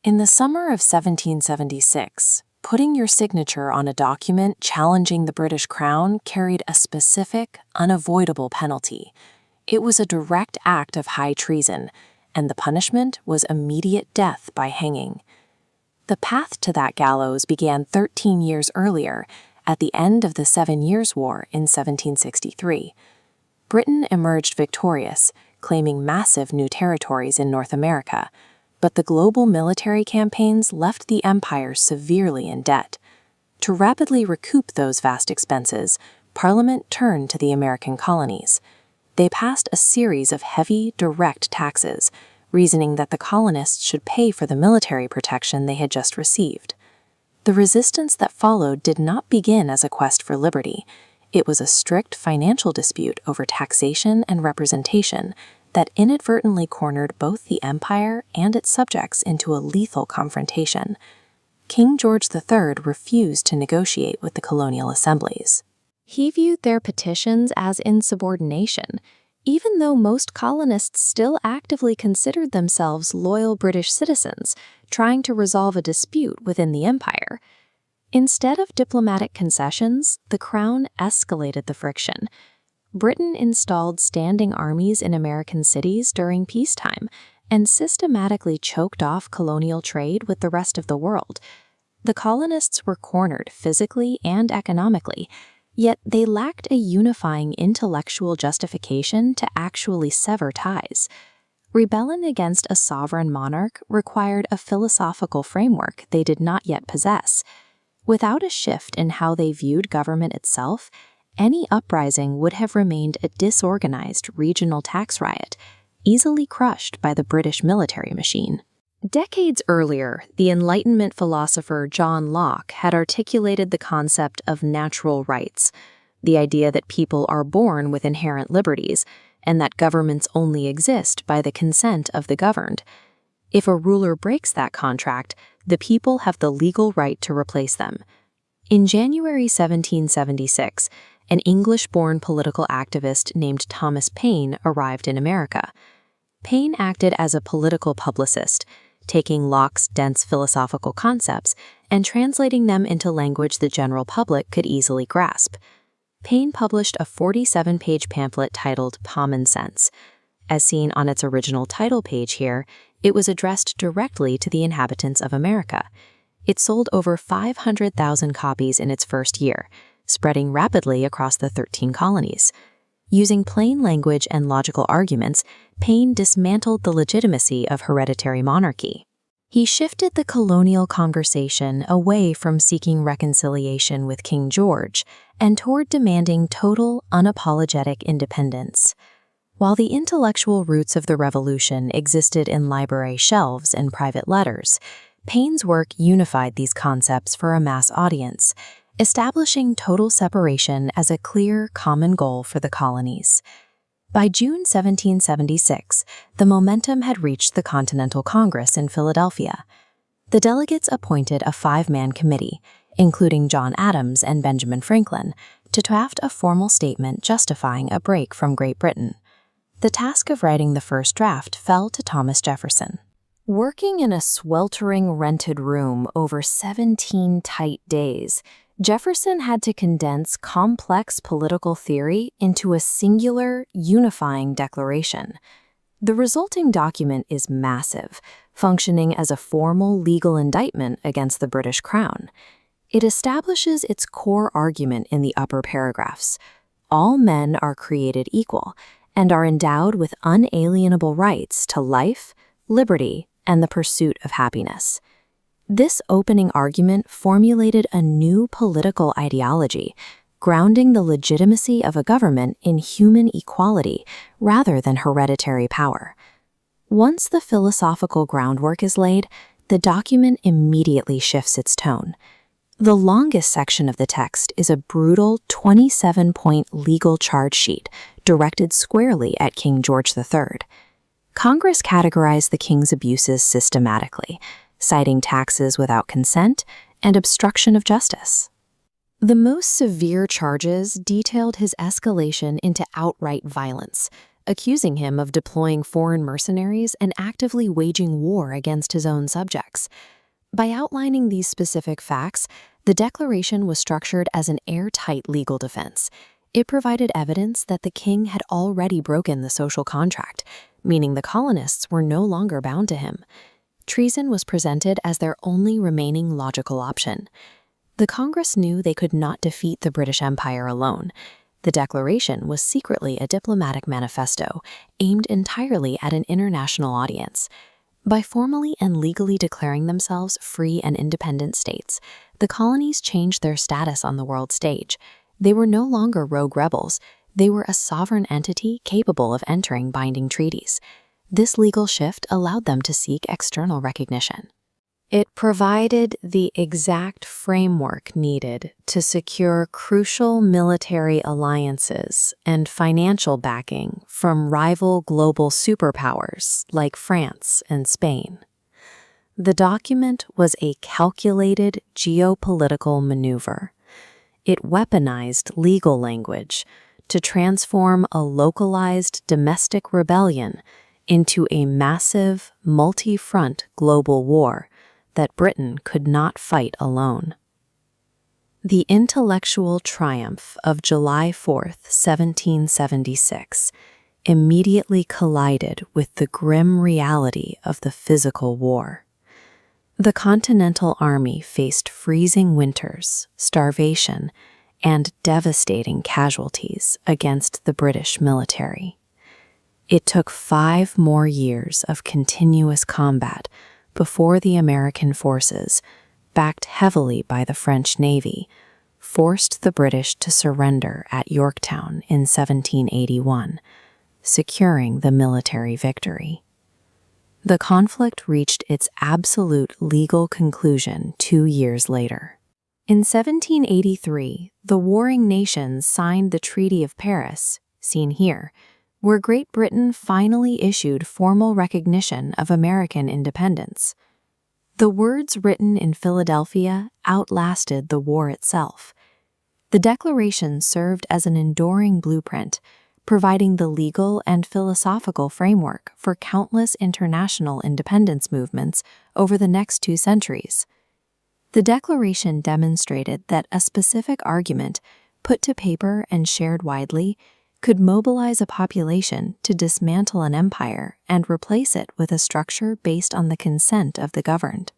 In the summer of 1776, putting your signature on a document challenging the British Crown carried a specific, unavoidable penalty. It was a direct act of high treason, and the punishment was immediate death by hanging. The path to that gallows began 13 years earlier, at the end of the 7 Years' War in 1763. Britain emerged victorious, claiming massive new territories in North America, but the global military campaigns left the empire severely in debt. To rapidly recoup those vast expenses, Parliament turned to the American colonies. They passed a series of heavy, direct taxes, reasoning that the colonists should pay for the military protection they had just received. The resistance that followed did not begin as a quest for liberty. It was a strict financial dispute over taxation and representation that inadvertently cornered both the empire and its subjects into a lethal confrontation. King George III refused to negotiate with the colonial assemblies. He viewed their petitions as insubordination, even though most colonists still actively considered themselves loyal British citizens, trying to resolve a dispute within the empire. Instead of diplomatic concessions, the Crown escalated the friction. Britain installed standing armies in American cities during peacetime and systematically choked off colonial trade with the rest of the world. The colonists were cornered physically and economically, yet they lacked a unifying intellectual justification to actually sever ties. Rebellion against a sovereign monarch required a philosophical framework they did not yet possess. Without a shift in how they viewed government itself, any uprising would have remained a disorganized regional tax riot, easily crushed by the British military machine. Decades earlier, the Enlightenment philosopher John Locke had articulated the concept of natural rights, the idea that people are born with inherent liberties, and that governments only exist by the consent of the governed. If a ruler breaks that contract, the people have the legal right to replace them. In January 1776, an English-born political activist named Thomas Paine arrived in America. Paine acted as a political publicist, taking Locke's dense philosophical concepts and translating them into language the general public could easily grasp. Paine published a 47-page pamphlet titled Common Sense. As seen on its original title page here, it was addressed directly to the inhabitants of America. It sold over 500,000 copies in its first year, spreading rapidly across the 13 colonies. Using plain language and logical arguments, Paine dismantled the legitimacy of hereditary monarchy. He shifted the colonial conversation away from seeking reconciliation with King George and toward demanding total, unapologetic independence. While the intellectual roots of the revolution existed in library shelves and private letters, Paine's work unified these concepts for a mass audience, establishing total separation as a clear, common goal for the colonies. By June 1776, the momentum had reached the Continental Congress in Philadelphia. The delegates appointed a 5-man committee, including John Adams and Benjamin Franklin, to draft a formal statement justifying a break from Great Britain. The task of writing the first draft fell to Thomas Jefferson. Working in a sweltering rented room over 17 tight days, Jefferson had to condense complex political theory into a singular, unifying declaration. The resulting document is massive, functioning as a formal legal indictment against the British Crown. It establishes its core argument in the upper paragraphs. All men are created equal and are endowed with unalienable rights to life, liberty, and the pursuit of happiness. This opening argument formulated a new political ideology, grounding the legitimacy of a government in human equality rather than hereditary power. Once the philosophical groundwork is laid, the document immediately shifts its tone. The longest section of the text is a brutal 27-point legal charge sheet directed squarely at King George III. Congress categorized the king's abuses systematically, citing taxes without consent and obstruction of justice. The most severe charges detailed his escalation into outright violence, accusing him of deploying foreign mercenaries and actively waging war against his own subjects. By outlining these specific facts, the declaration was structured as an airtight legal defense. It provided evidence that the king had already broken the social contract, meaning the colonists were no longer bound to him. Treason was presented as their only remaining logical option. The Congress knew they could not defeat the British Empire alone. The declaration was secretly a diplomatic manifesto aimed entirely at an international audience. By formally and legally declaring themselves free and independent states, the colonies changed their status on the world stage. They were no longer rogue rebels. They were a sovereign entity capable of entering binding treaties. This legal shift allowed them to seek external recognition. It provided the exact framework needed to secure crucial military alliances and financial backing from rival global superpowers like France and Spain. The document was a calculated geopolitical maneuver. It weaponized legal language to transform a localized domestic rebellion into a massive, multi-front global war that Britain could not fight alone. The intellectual triumph of July 4th, 1776, immediately collided with the grim reality of the physical war. The Continental Army faced freezing winters, starvation, and devastating casualties against the British military. It took 5 more years of continuous combat before the American forces, backed heavily by the French Navy, forced the British to surrender at Yorktown in 1781, securing the military victory. The conflict reached its absolute legal conclusion 2 years later. In 1783, the warring nations signed the Treaty of Paris, seen here, where Great Britain finally issued formal recognition of American independence. The words written in Philadelphia outlasted the war itself. The Declaration served as an enduring blueprint, providing the legal and philosophical framework for countless international independence movements over the next 2 centuries. The Declaration demonstrated that a specific argument, put to paper and shared widely, could mobilize a population to dismantle an empire and replace it with a structure based on the consent of the governed.